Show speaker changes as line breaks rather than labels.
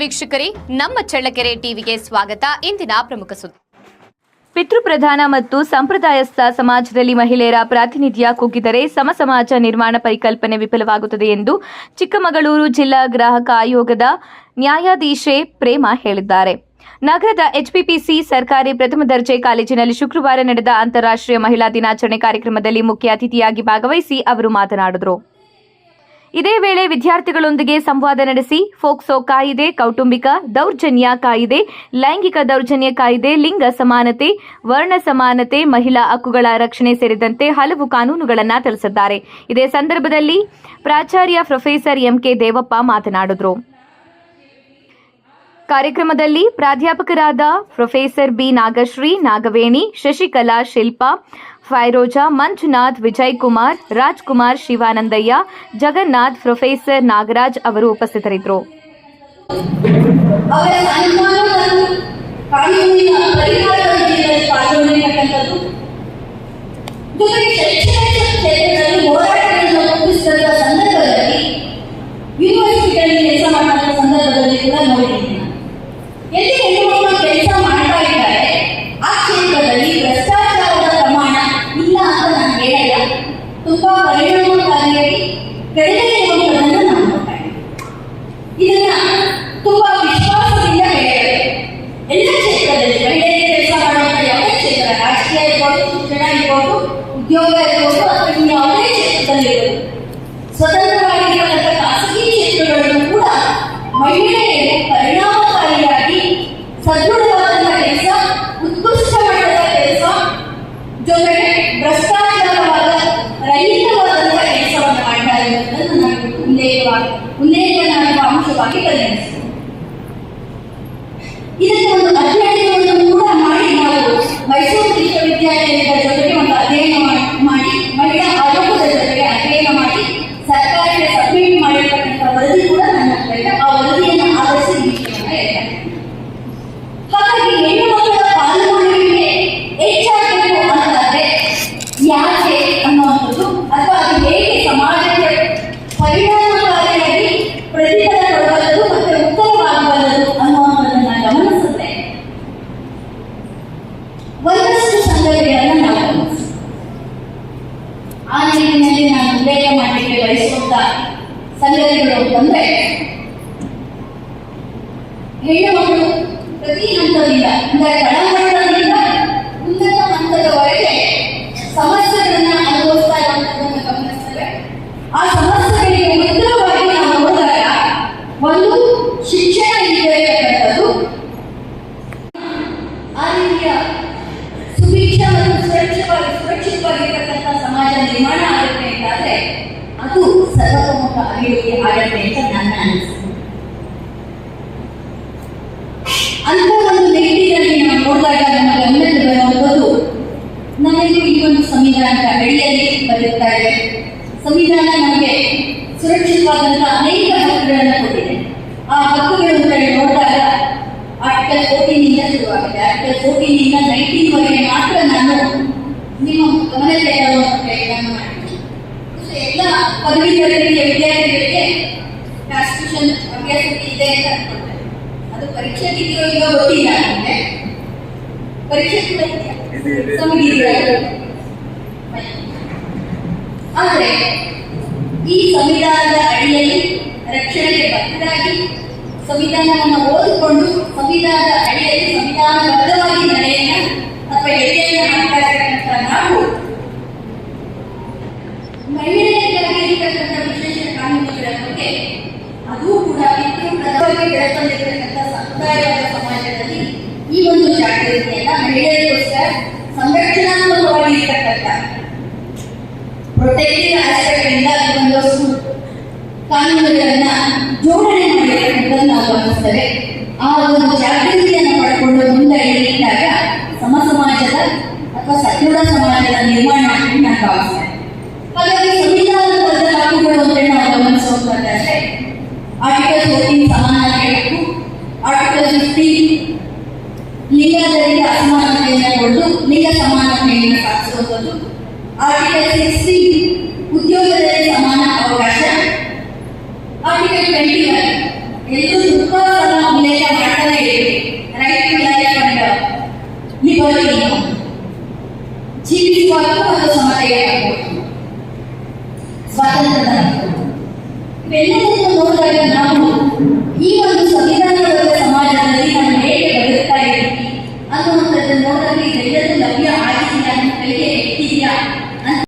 ವೀಕ್ಷಕರೇ, ನಮ್ಮ ಚಳ್ಳಕೆರೆ ಟಿವಿಗೆ ಸ್ವಾಗತ. ಇಂದಿನ ಪ್ರಮುಖ ಸುದ್ದಿ.
ಪಿತೃಪ್ರಧಾನ ಮತ್ತು ಸಂಪ್ರದಾಯಸ್ಥ ಸಮಾಜದಲ್ಲಿ ಮಹಿಳೆಯರ ಪ್ರಾತಿನಿಧ್ಯ ಕುಗ್ಗಿದರೆ ಸಮಾಜ ನಿರ್ಮಾಣ ಪರಿಕಲ್ಪನೆ ವಿಫಲವಾಗುತ್ತದೆ ಎಂದು ಚಿಕ್ಕಮಗಳೂರು ಜಿಲ್ಲಾ ಗ್ರಾಹಕ ಆಯೋಗದ ನ್ಯಾಯಾಧೀಶೆ ಪ್ರೇಮ ಹೇಳಿದ್ದಾರೆ. ನಗರದ ಎಚ್ಪಿಪಿಸಿ ಸರ್ಕಾರಿ ಪ್ರಥಮ ದರ್ಜೆ ಕಾಲೇಜಿನಲ್ಲಿ ಶುಕ್ರವಾರ ನಡೆದ ಅಂತಾರಾಷ್ಟ್ರೀಯ ಮಹಿಳಾ ದಿನಾಚರಣೆ ಕಾರ್ಯಕ್ರಮದಲ್ಲಿ ಮುಖ್ಯ ಅತಿಥಿಯಾಗಿ ಭಾಗವಹಿಸಿ ಅವರು ಮಾತನಾಡಿದರು. ಇದೇ ವೇಳೆ ವಿದ್ಯಾರ್ಥಿಗಳೊಂದಿಗೆ ಸಂವಾದ ನಡೆಸಿ ಫೋಕ್ಸೋ ಕಾಯಿದೆ, ಕೌಟುಂಬಿಕ ದೌರ್ಜನ್ಯ ಕಾಯಿದೆ, ಲೈಂಗಿಕ ದೌರ್ಜನ್ಯ ಕಾಯಿದೆ, ಲಿಂಗ ಸಮಾನತೆ, ವರ್ಣ ಸಮಾನತೆ, ಮಹಿಳಾ ಹಕ್ಕುಗಳ ರಕ್ಷಣೆ ಸೇರಿದಂತೆ ಹಲವು ಕಾನೂನುಗಳನ್ನು ತಿಳಿಸಿದ್ದಾರೆ. ಇದೇ ಸಂದರ್ಭದಲ್ಲಿ ಪ್ರಾಚಾರ್ಯ ಪ್ರೊಫೆಸರ್ ಎಂಕೆ ದೇವಪ್ಪ ಮಾತನಾಡಿದರು. ಕಾರ್ಯಕ್ರಮದಲ್ಲಿ ಪ್ರಾಧ್ಯಾಪಕರಾದ professor B Nagashree, Nagaveni, Shashikala, Shilpa, Firoza, Manjunath, Vijay Kumar, Rajkumar, Shivanandayya, Jagannath, professor Nagaraj ಅವರು ಉಪಸ್ಥಿತರಿದ್ದರು.
ಕೆಲಸ ಮಾಡ್ತಾ ಇದ್ದಾರೆ. ಆ ಕ್ಷೇತ್ರದಲ್ಲಿ ಭ್ರಷ್ಟಾಚಾರದ ಪ್ರಮಾಣ ಇಲ್ಲ ಅಂತ ನಾನು ಹೇಳಲ್ಲ, ತುಂಬಾ ಪರಿಣಾಮಕಾರಿಯಾಗಿ ಕಡಿಮೆ ಇರುವುದನ್ನು ನಾನು ನೋಡ್ತಾ ಇದ್ದೀನಿ. ಇದನ್ನ ತುಂಬಾ ವಿಶ್ವಾಸದಿಂದ ಹೇಳಬೇಕು. ಎಲ್ಲ ಕ್ಷೇತ್ರದಲ್ಲಿ ಮಹಿಳೆಯರಿಗೆ ಕೆಲಸ ಮಾಡುವಂತ ಯಾವುದೇ ಕ್ಷೇತ್ರ, ರಾಜಕೀಯ ಇರ್ಬೋದು, ಶಿಕ್ಷಣ ಇರ್ಬೋದು, ಉದ್ಯೋಗ ಇರ್ಬೋದು, ಅಥವಾ ಯಾವುದೇ ಕ್ಷೇತ್ರದಲ್ಲಿ ಇರ್ಬೋದು, ಸ್ವತಂತ್ರವಾಗಿರುವಂತಹ ಖಾಸಗಿ ಕ್ಷೇತ್ರಗಳನ್ನು ಕೂಡ ಮಹಿಳೆಯರು ಪರಿಣಾಮಕಾರಿಯಾಗಿ ಸದೃಢವಾದಂತಹ ಕೆಲಸ, ಉತ್ಕೃಷ್ಟ ಮಟ್ಟದ ಕೆಲಸ, ಜೊತೆಗೆ ಭ್ರಷ್ಟಾಚಾರವಾದ ರಹಿತವಾದಂತಹ ಕೆಲಸವನ್ನು ಮಾಡ್ತಾ ಇರುವುದನ್ನು ನಾನು ಉಲ್ಲೇಖನಾಗುವ ಅಂಶವಾಗಿ ಪರಿಗಣಿಸ್ತೇನೆ. ಇದಕ್ಕೆ ಒಂದು ಅಧ್ಯಯನವನ್ನು ಕೂಡ ಮಾಡಿ ನಾವು ಮೈಸೂರು ವಿಶ್ವವಿದ್ಯಾಲಯದ ಜೊತೆಗೆ ಒಂದು ಅಧ್ಯಯನ ಮಾಡಿ ಮಹಿಳಾ ಆಯೋಗದ ಜೊತೆಗೆ ಅಧ್ಯಯನ ಮಾಡಿ ಸರ್ಕಾರಕ್ಕೆ ಸಬ್ಮಿಟ್ ಮಾಡಿರ್ತಕ್ಕಂಥ ವರದಿ ಕೂಡ ನನ್ನ ಹತ್ರ ಇದೆ. ಆ ವರದಿಯನ್ನು ಆಧರಿಸಿ ಈ ವಿಷಯವನ್ನು ಹೇಳ್ತಾರೆ. ಹಾಗಾಗಿ ಹೆಣ್ಣು ಮಕ್ಕಳ ಪಾಲ್ಗೊಳ್ಳುವಿಕೆ ಹೆಚ್ಚಾಗಬೇಕು ಅಂತಂದ್ರೆ ಯಾಕೆ ಅನ್ನುವಂಥದ್ದು, ಅಥವಾ ಅದು ಹೇಗೆ ಸಮಾಜಕ್ಕೆ ಪರಿಣಾಮಕಾರಿಯಾಗಿ ಪ್ರತಿಫಲ ಕೊಡಬಲ್ಲದು ಮತ್ತೆ ಉತ್ತಮವಾಗಬಲ್ಲದು ಅನ್ನುವಂಥದ್ದನ್ನ ಗಮನಿಸುತ್ತೆ. ಒಂದಷ್ಟು ಸಂಗತಿಗಳನ್ನು ನಾವು ಗಮನಿಸ್ತೀವಿ. ಆ ನಿಟ್ಟಿನಲ್ಲಿ ನಾನು ಉಲ್ಲೇಖ ಮಾಡಲಿಕ್ಕೆ ಬಯಸುವಂತ ಸಂಗತಿಗಳು ಅಂತಂದ್ರೆ, ಹೆಣ್ಣು ಮಕ್ಕಳು ಪ್ರತಿ ಹಂತದಿಂದ ಅಂದರೆ ಕೆಳಹಂತದಿಂದ ಉನ್ನತ ಹಂತದವರೆಗೆ ಸಮಸ್ಯೆಗಳನ್ನ ಅನುಭವಿಸ್ತಾ ಇರುವಂತದ್ದನ್ನು ಗಮನಿಸ್ತೇವೆ. ಆ ಸಮಸ್ಯೆಗಳಿಗೆ ಉತ್ತರವಾಗಿ ನಾವು ನೋಡಿದಾಗ ಒಂದು ಶಿಕ್ಷಣ ಇರಬೇಕಂತದ್ದು, ಆ ರೀತಿಯ ಸುಭಿಕ್ಷ ಮತ್ತು ಸುರಕ್ಷಿತವಾಗಿರ್ತಕ್ಕಂಥ ಸಮಾಜ ನಿರ್ಮಾಣ ಆಗುತ್ತೆ ಅಂತಾದ್ರೆ ಅದು ಸರ್ವತೋಮುಖ ಅಭಿವೃದ್ಧಿ ಆಗುತ್ತೆ ಅಂತ ನನ್ನ ಅನಿಸಿಕೆ. ಅಂತ ಒಂದು ನಿಟ್ಟಿನಲ್ಲಿ ನಾವು ನೋಡಿದಾಗ ನಮಗೆ ಗಮನಕ್ಕೆ ಬರುವಂಥದ್ದು, ನಮಗೆ ಈ ಒಂದು ಸಂವಿಧಾನದ ಅಡಿಯಲ್ಲಿ ಬರುತ್ತಾ ಇದೆ. ಸಂವಿಧಾನ ನಮಗೆ ಸುರಕ್ಷಿತವಾದಂತಹ ಅನೇಕ ಹಕ್ಕುಗಳನ್ನು ಕೊಟ್ಟಿದೆ. ಆ ಹಕ್ಕುಗಳು ಅಂತ ನೋಡಿದಾಗ ಆರ್ಟಿಕಲ್ 14 ಶುರುವಾಗಿದೆ. ಆರ್ಟಿಕಲ್ 14 19 ವರೆಗೆ ಮಾತ್ರ ನಾನು ನಿಮ್ಮ ಗಮನಕ್ಕೆ ತರುವಂತ ಪ್ರಯತ್ನ ಮಾಡ್ತೀನಿ. ಎಲ್ಲ ಪದವೀಧರರಿಗೆ ವಿದ್ಯಾರ್ಥಿಗಳಿಗೆ ಕಾನ್ಸ್ಟಿಟ್ಯೂಷನ್ ಅಭ್ಯಾಸ ಇದೆ ಅಂತ ಅನ್ಕೊಳ್ತಾರೆ. ಅದು ಪರೀಕ್ಷೆ ಇದೆಯೋ ಈಗ ಗೊತ್ತಿಲ್ಲ. ನಮಗೆ ಪರೀಕ್ಷೆ ಕೂಡ ಆದರೆ ಈ ಸಂವಿಧಾನದ ಅಡಿಯಲ್ಲಿ ರಕ್ಷಣೆಗೆ ಬದ್ಧರಾಗಿ ಸಂವಿಧಾನವನ್ನು ಓದಿಕೊಂಡು ಸಂವಿಧಾನದ ಅಡಿಯಲ್ಲಿ ಸಂವಿಧಾನಬದ್ಧವಾಗಿ ನಡೆಯನ್ನ ಅಥವಾ ಹೆಜ್ಜೆಯನ್ನು ಹಾಕ್ತಾ ಇರತಕ್ಕಂಥ ನಾವು ಮಹಿಳೆಯರಿಗಾಗಿ ಇರತಕ್ಕಂಥ ವಿಶೇಷ ಕಾನೂನುಗಳ ಬಗ್ಗೆ ಅದು ಕೂಡ ಪ್ರಧಾನವಾಗಿ ಬೆಳೆದುಕೊಂಡಿರತಕ್ಕಂಥ ಸಮುದಾಯವಾದ ಸಮಾಜದಲ್ಲಿ ಈ ಒಂದು ಜಾಗೃತಿಯನ್ನ ಮಹಿಳೆಯರಿಗೋಸ್ಕರ ಸಂರಕ್ಷಣಾತ್ಮಕವಾಗಿ ಇರತಕ್ಕಂಥ ಪ್ರೊಟೆಕ್ಟಿವ್ ಆಸ್ಪೆಕ್ಟ್ ಇಂದ ಒಂದಷ್ಟು ಕಾನೂನುಗಳನ್ನ ಜೋಡಣೆ ಮಾಡಿರ್ತಕ್ಕಂಥದ್ದು ನಾವು ಗಮನಿಸ್ತೇವೆ. ಆ ಒಂದು ಜಾಗೃತಿಯನ್ನು ಪಡ್ಕೊಂಡು ಮುಂದೆ ಇಟ್ಟಾಗ ಸಮಾಜದ ಅಥವಾ ಸದೃಢ ಸಮಾಜದ ನಿರ್ಮಾಣ ಅಂತ ನಾನು ಭಾವಿಸ್ತೇನೆ. ಹಾಗಾಗಿ ಸಂವಿಧಾನದ ಹಕ್ಕುಗಳು ಅಂತ ನಾವು ಗಮನಿಸುವಂತಂದ್ರೆ ಆರ್ಟಿಕಲ್ 14 ಸಮಾನತೆ ಹಕ್ಕು, ಆರ್ಟಿಕಲ್ 15 ಲಿಂಗದರಿಗೆ ಅಸಮಾನತೆಯನ್ನು ಕೊಟ್ಟು ಲಿಂಗ ಸಮಾನತೆಯನ್ನು ಸಾಧಿಸುವಂಥದ್ದು, ಆರ್ಟಿಕಲ್ 16 ಉದ್ಯೋಗದಲ್ಲಿ ಸಮಾನ ಅವಕಾಶ, ಆರ್ಟಿಕಲ್ 21 ಎಲ್ಲರೂ ಉಳಿಸುವಾಗೂ ಮತ್ತು ಸಮಾನತೆಯನ್ನು ಸ್ವಾತಂತ್ರ್ಯದ ಹಕ್ಕು. ಇವೆಲ್ಲದನ್ನು ನೋಡಿದಾಗ ನಾವು